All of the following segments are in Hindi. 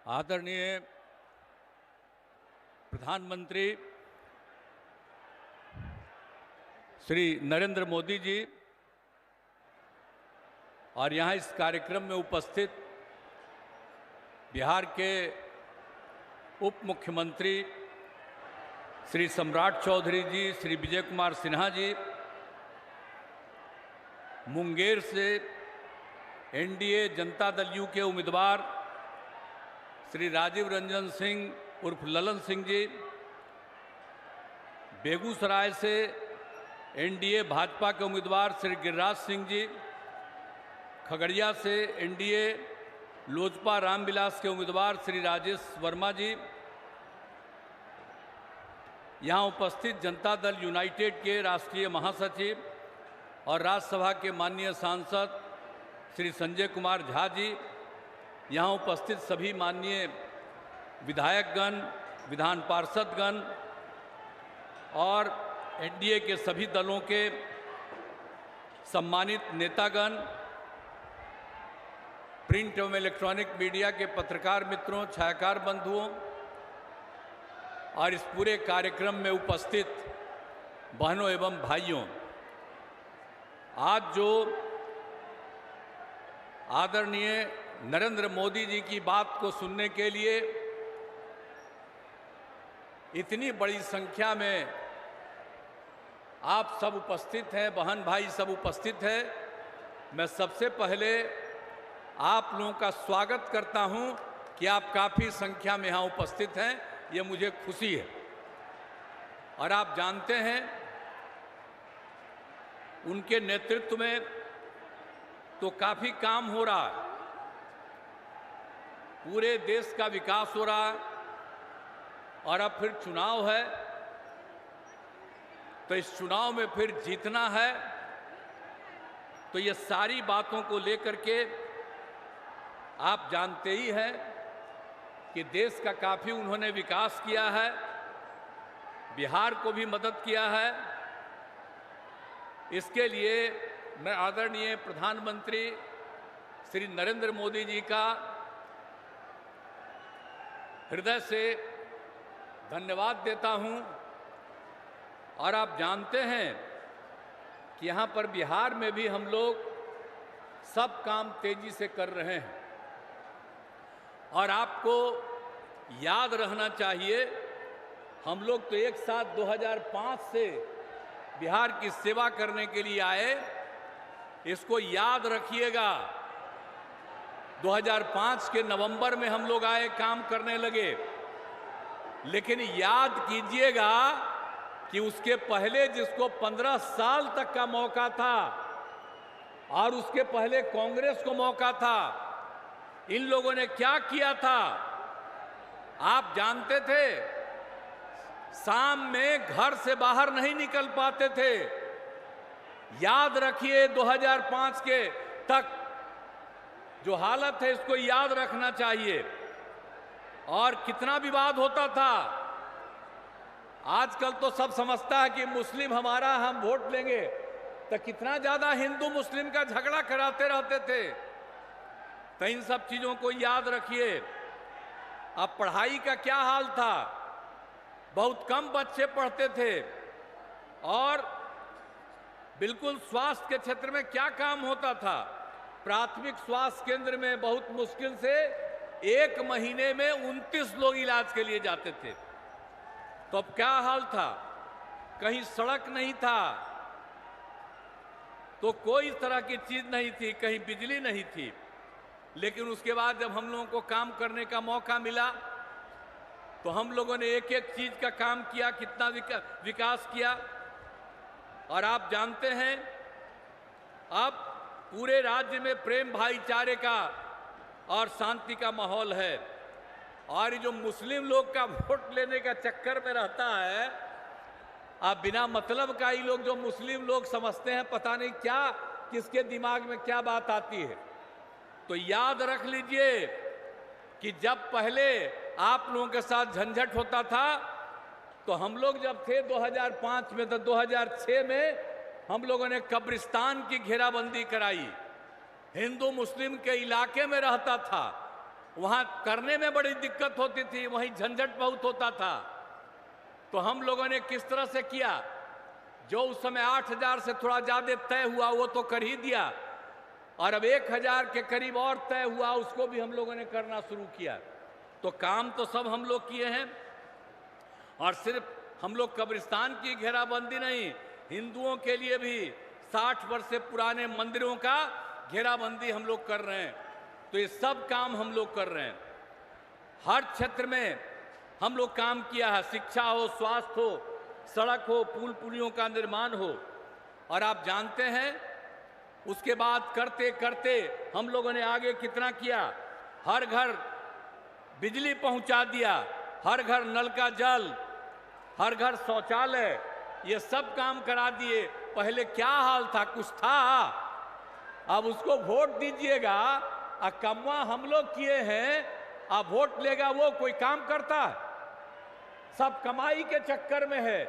आदरणीय प्रधानमंत्री श्री नरेंद्र मोदी जी और यहाँ इस कार्यक्रम में उपस्थित बिहार के उप मुख्यमंत्री श्री सम्राट चौधरी जी, श्री विजय कुमार सिन्हा जी, मुंगेर से एनडीए जनता दल यू के उम्मीदवार श्री राजीव रंजन सिंह उर्फ ललन सिंह जी, बेगूसराय से एनडीए भाजपा के उम्मीदवार श्री गिरिराज सिंह जी, खगड़िया से एनडीए लोजपा रामविलास के उम्मीदवार श्री राजेश वर्मा जी, यहाँ उपस्थित जनता दल यूनाइटेड के राष्ट्रीय महासचिव और राज्यसभा के माननीय सांसद श्री संजय कुमार झा जी, यहाँ उपस्थित सभी माननीय विधायकगण, विधान पार्षदगण और एनडीए के सभी दलों के सम्मानित नेतागण, प्रिंट एवं इलेक्ट्रॉनिक मीडिया के पत्रकार मित्रों, छायाकार बंधुओं और इस पूरे कार्यक्रम में उपस्थित बहनों एवं भाइयों, आज जो आदरणीय नरेंद्र मोदी जी की बात को सुनने के लिए इतनी बड़ी संख्या में आप सब उपस्थित हैं, बहन भाई सब उपस्थित हैं, मैं सबसे पहले आप लोगों का स्वागत करता हूं कि आप काफ़ी संख्या में यहाँ उपस्थित हैं, ये मुझे खुशी है। और आप जानते हैं उनके नेतृत्व में तो काफ़ी काम हो रहा है, पूरे देश का विकास हो रहा है और अब फिर चुनाव है, तो इस चुनाव में फिर जीतना है, तो ये सारी बातों को लेकर के आप जानते ही हैं कि देश का काफ़ी उन्होंने विकास किया है, बिहार को भी मदद किया है। इसके लिए मैं आदरणीय प्रधानमंत्री श्री नरेंद्र मोदी जी का हृदय से धन्यवाद देता हूं। और आप जानते हैं कि यहाँ पर बिहार में भी हम लोग सब काम तेजी से कर रहे हैं और आपको याद रहना चाहिए, हम लोग तो एक साथ 2005 से बिहार की सेवा करने के लिए आए, इसको याद रखिएगा। 2005 के नवंबर में हम लोग आए, काम करने लगे, लेकिन याद कीजिएगा कि उसके पहले जिसको 15 साल तक का मौका था और उसके पहले कांग्रेस को मौका था, इन लोगों ने क्या किया था आप जानते थे? शाम में घर से बाहर नहीं निकल पाते थे। याद रखिए 2005 के तक जो हालत है, इसको याद रखना चाहिए। और कितना विवाद होता था। आजकल तो सब समझता है कि मुस्लिम हमारा, हम वोट लेंगे, तो कितना ज्यादा हिंदू मुस्लिम का झगड़ा कराते रहते थे। तो इन सब चीजों को याद रखिए। अब पढ़ाई का क्या हाल था, बहुत कम बच्चे पढ़ते थे और बिल्कुल स्वास्थ्य के क्षेत्र में क्या काम होता था, प्राथमिक स्वास्थ्य केंद्र में बहुत मुश्किल से एक महीने में 29 लोग इलाज के लिए जाते थे। तो अब क्या हाल था, कहीं सड़क नहीं था, तो कोई तरह की चीज नहीं थी, कहीं बिजली नहीं थी। लेकिन उसके बाद जब हम लोगों को काम करने का मौका मिला तो हम लोगों ने एक एक चीज का काम किया, कितना विकास किया। और आप जानते हैं अब पूरे राज्य में प्रेम भाईचारे का और शांति का माहौल है। और ये जो मुस्लिम लोग का वोट लेने का चक्कर में रहता है, आप बिना मतलब का ही लोग जो मुस्लिम लोग समझते हैं, पता नहीं क्या किसके दिमाग में क्या बात आती है। तो याद रख लीजिए कि जब पहले आप लोगों के साथ झंझट होता था, तो हम लोग जब थे 2005 में, तो 2006 में हम लोगों ने कब्रिस्तान की घेराबंदी कराई, हिंदू मुस्लिम के इलाके में रहता था वहां करने में बड़ी दिक्कत होती थी, वहीं झंझट बहुत होता था। तो हम लोगों ने किस तरह से किया, जो उस समय 8,000 से थोड़ा ज्यादा तय हुआ वो तो कर ही दिया, और अब 1,000 के करीब और तय हुआ, उसको भी हम लोगों ने करना शुरू किया। तो काम तो सब हम लोग किए हैं, और सिर्फ हम लोग कब्रिस्तान की घेराबंदी नहीं, हिंदुओं के लिए भी 60 वर्ष से पुराने मंदिरों का घेराबंदी हम लोग कर रहे हैं। तो ये सब काम हम लोग कर रहे हैं। हर क्षेत्र में हम लोग काम किया है, शिक्षा हो, स्वास्थ्य हो, सड़क हो, पुल पुलियों का निर्माण हो। और आप जानते हैं उसके बाद करते करते हम लोगों ने आगे कितना किया। हर घर बिजली पहुंचा दिया, हर घर नल का जल, हर घर शौचालय, ये सब काम करा दिए। पहले क्या हाल था, कुछ था? अब उसको वोट दीजिएगा, कमवा हम लोग किए हैं, अब वोट लेगा वो, कोई काम करता है? सब कमाई के चक्कर में है।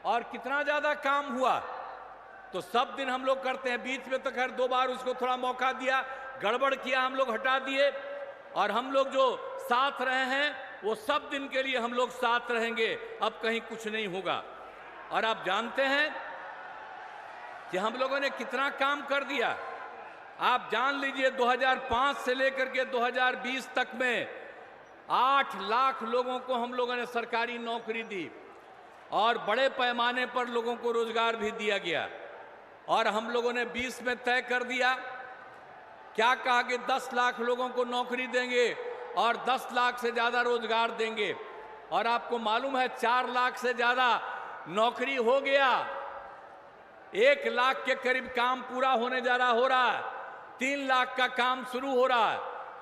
और कितना ज्यादा काम हुआ, तो सब दिन हम लोग करते हैं। बीच में तो खैर 2 बार उसको थोड़ा मौका दिया, गड़बड़ किया, हम लोग हटा दिए। और हम लोग जो साथ रहे हैं वो सब दिन के लिए हम लोग साथ रहेंगे, अब कहीं कुछ नहीं होगा। और आप जानते हैं कि हम लोगों ने कितना काम कर दिया। आप जान लीजिए 2005 से लेकर के 2020 तक में 8 लाख लोगों को हम लोगों ने सरकारी नौकरी दी, और बड़े पैमाने पर लोगों को रोजगार भी दिया गया। और हम लोगों ने 20 में तय कर दिया, क्या कहा कि 10 लाख लोगों को नौकरी देंगे और 10 लाख से ज्यादा रोजगार देंगे। और आपको मालूम है 4 लाख से ज्यादा नौकरी हो गया, 1 लाख के करीब काम पूरा होने जा रहा, हो रहा है, 3 लाख का काम शुरू हो रहा है,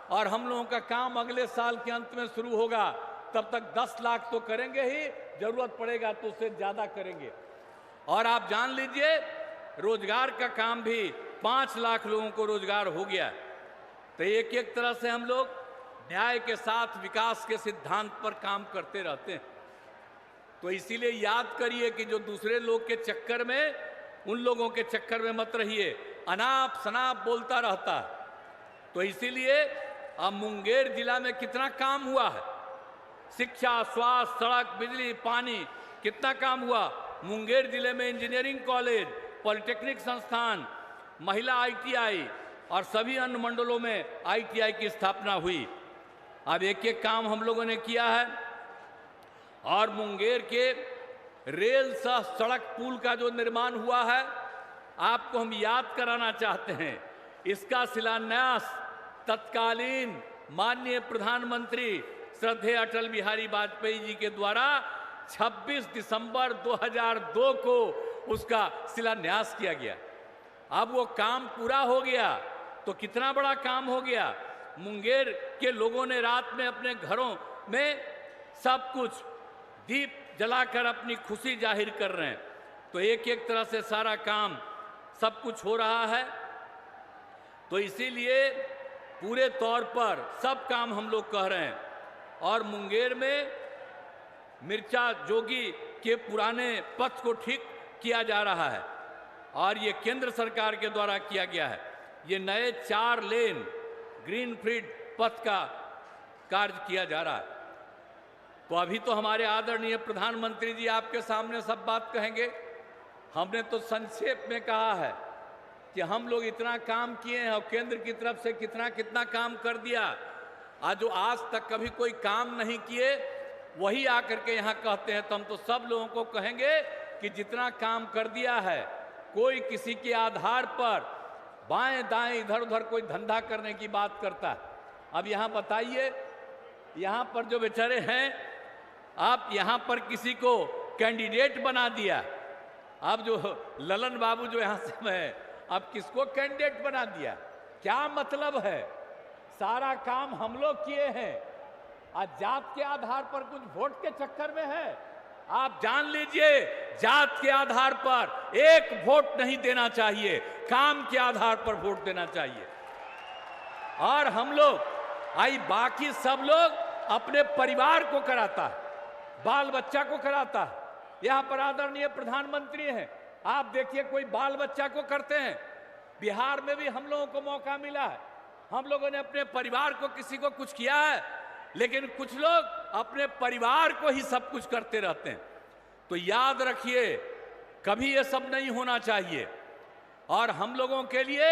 और हम लोगों का काम अगले साल के अंत में शुरू होगा। तब तक 10 लाख तो करेंगे ही, जरूरत पड़ेगा तो उससे ज्यादा करेंगे। और आप जान लीजिए रोजगार का काम भी 5 लाख लोगों को रोजगार हो गया। तो एक एक तरह से हम लोग न्याय के साथ विकास के सिद्धांत पर काम करते रहते हैं। तो इसीलिए याद करिए कि जो दूसरे लोग के चक्कर में, उन लोगों के चक्कर में मत रहिए, अनाप शनाप बोलता रहता है। तो इसीलिए अब मुंगेर जिला में कितना काम हुआ है, शिक्षा, स्वास्थ्य, सड़क, बिजली, पानी, कितना काम हुआ। मुंगेर जिले में इंजीनियरिंग कॉलेज, पॉलिटेक्निक संस्थान, महिला ITI और सभी अन्य मंडलों में ITI की स्थापना हुई। अब एक एक काम हम लोगों ने किया है। और मुंगेर के रेल सह सड़क पुल का जो निर्माण हुआ है, आपको हम याद कराना चाहते हैं। इसका शिलान्यास तत्कालीन माननीय प्रधानमंत्री श्रद्धेय अटल बिहारी वाजपेयी जी के द्वारा 26 दिसंबर 2002 को उसका शिलान्यास किया गया। अब वो काम पूरा हो गया तो कितना बड़ा काम हो गया। मुंगेर के लोगों ने रात में अपने घरों में सब कुछ दीप जलाकर अपनी खुशी जाहिर कर रहे हैं। तो एक एक तरह से सारा काम सब कुछ हो रहा है। तो इसीलिए पूरे तौर पर सब काम हम लोग कह रहे हैं। और मुंगेर में मिर्चा जोगी के पुराने पथ को ठीक किया जा रहा है, और ये केंद्र सरकार के द्वारा किया गया है। ये नए 4 लेन ग्रीनफील्ड पथ का कार्य किया जा रहा है। तो अभी तो हमारे आदरणीय प्रधानमंत्री जी आपके सामने सब बात कहेंगे। हमने तो संक्षेप में कहा है कि हम लोग इतना काम किए हैं और केंद्र की तरफ से कितना कितना काम कर दिया। आज जो आज तक कभी कोई काम नहीं किए वही आकर के यहाँ कहते हैं। तो हम तो सब लोगों को कहेंगे कि जितना काम कर दिया है, कोई किसी के आधार पर बाएं दाएं इधर उधर कोई धंधा करने की बात करता है। अब यहाँ बताइए, यहाँ पर जो बेचारे हैं, आप यहाँ पर किसी को कैंडिडेट बना दिया। अब जो ललन बाबू जो यहाँ से है, अब किसको कैंडिडेट बना दिया? क्या मतलब है? सारा काम हम लोग किए हैं। आज जात के आधार पर कुछ वोट के चक्कर में है। आप जान लीजिए, जात के आधार पर एक वोट नहीं देना चाहिए, काम के आधार पर वोट देना चाहिए। और हम लोग बाकी सब लोग अपने परिवार को कराता है, बाल बच्चा को कराता है। यहाँ पर आदरणीय प्रधानमंत्री हैं, आप देखिए कोई बाल बच्चा को करते हैं। बिहार में भी हम लोगों को मौका मिला है, हम लोगों ने अपने परिवार को किसी को कुछ किया है, लेकिन कुछ लोग अपने परिवार को ही सब कुछ करते रहते हैं। तो याद रखिए, कभी ये सब नहीं होना चाहिए। और हम लोगों के लिए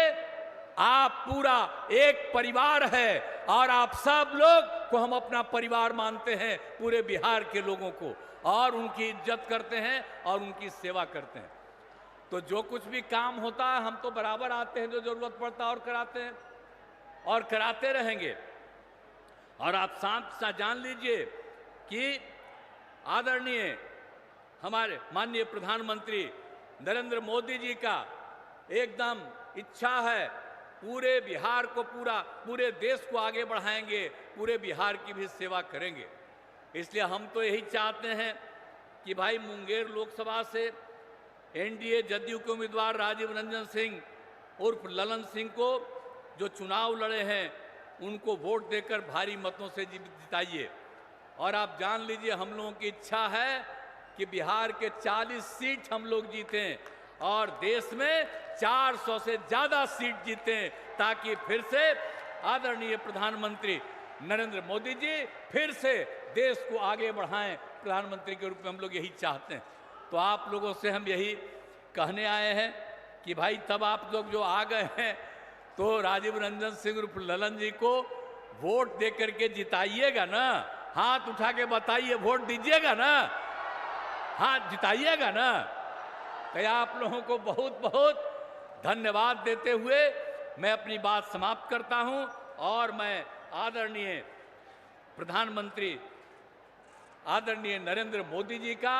आप पूरा एक परिवार है और आप सब लोग को हम अपना परिवार मानते हैं, पूरे बिहार के लोगों को, और उनकी इज्जत करते हैं और उनकी सेवा करते हैं। तो जो कुछ भी काम होता है हम तो बराबर आते हैं, जो जरूरत पड़ता है और कराते हैं और कराते रहेंगे। और आप साथ जान लीजिए कि आदरणीय हमारे माननीय प्रधानमंत्री नरेंद्र मोदी जी का एकदम इच्छा है, पूरे बिहार को पूरे देश को आगे बढ़ाएंगे, पूरे बिहार की भी सेवा करेंगे। इसलिए हम तो यही चाहते हैं कि भाई मुंगेर लोकसभा से एनडीए जदयू के उम्मीदवार राजीव रंजन सिंह उर्फ ललन सिंह को जो चुनाव लड़े हैं उनको वोट देकर भारी मतों से जिताइए। और आप जान लीजिए, हम लोगों की इच्छा है कि बिहार के 40 सीट हम लोग जीतें और देश में 400 से ज्यादा सीट जीतें, ताकि फिर से आदरणीय प्रधानमंत्री नरेंद्र मोदी जी फिर से देश को आगे बढ़ाएं। प्रधानमंत्री के रूप में हम लोग यही चाहते हैं। तो आप लोगों से हम यही कहने आए हैं कि भाई तब आप लोग जो आ गए हैं तो राजीव रंजन सिंह उर्फ ललन जी को वोट दे करके जिताइएगा ना। हाथ उठा के बताइए, वोट दीजिएगा ना, हाथ जिताइएगा ना। तो आप लोगों को बहुत बहुत धन्यवाद देते हुए मैं अपनी बात समाप्त करता हूं और मैं आदरणीय प्रधानमंत्री आदरणीय नरेंद्र मोदी जी का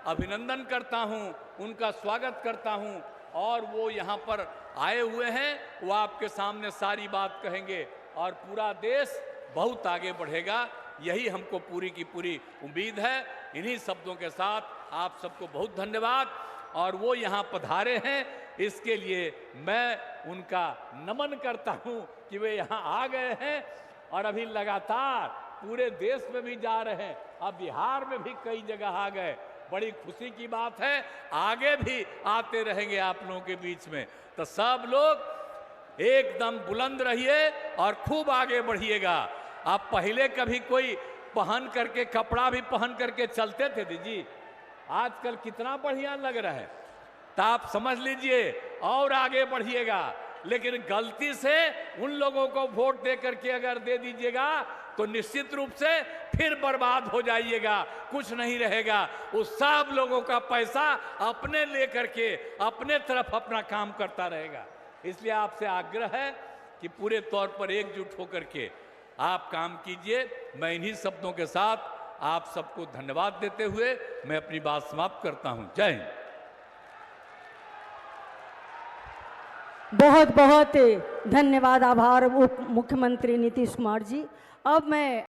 अभिनंदन करता हूं, उनका स्वागत करता हूं। और वो यहाँ पर आए हुए हैं, वो आपके सामने सारी बात कहेंगे और पूरा देश बहुत आगे बढ़ेगा, यही हमको पूरी की पूरी उम्मीद है। इन्हीं शब्दों के साथ आप सबको बहुत धन्यवाद। और वो यहाँ पधारे हैं, इसके लिए मैं उनका नमन करता हूँ कि वे यहाँ आ गए हैं और अभी लगातार पूरे देश में भी जा रहे हैं, अब बिहार में भी कई जगह आ गए। बड़ी खुशी की बात है, आगे भी आते रहेंगे आप लोगों के बीच में। तो सब लोग एकदम बुलंद रहिए और खूब आगे बढ़िएगा। आप पहले कभी कोई पहन करके कपड़ा भी पहन करके चलते थे दीदी, आजकल कितना बढ़िया लग रहा है। तो आप समझ लीजिए और आगे बढ़िएगा। लेकिन गलती से उन लोगों को वोट दे करके अगर दे दीजिएगा तो निश्चित रूप से फिर बर्बाद हो जाइएगा, कुछ नहीं रहेगा। उस सब लोगों का पैसा अपने लेकर के अपने तरफ अपना काम करता रहेगा। इसलिए आपसे आग्रह है कि पूरे तौर पर एकजुट होकर के आप काम कीजिए। मैं इन्हीं शब्दों के साथ आप सबको धन्यवाद देते हुए मैं अपनी बात समाप्त करता हूं। जय हिंद। बहुत बहुत धन्यवाद, आभार उप मुख्यमंत्री नीतीश कुमार जी। अब मैं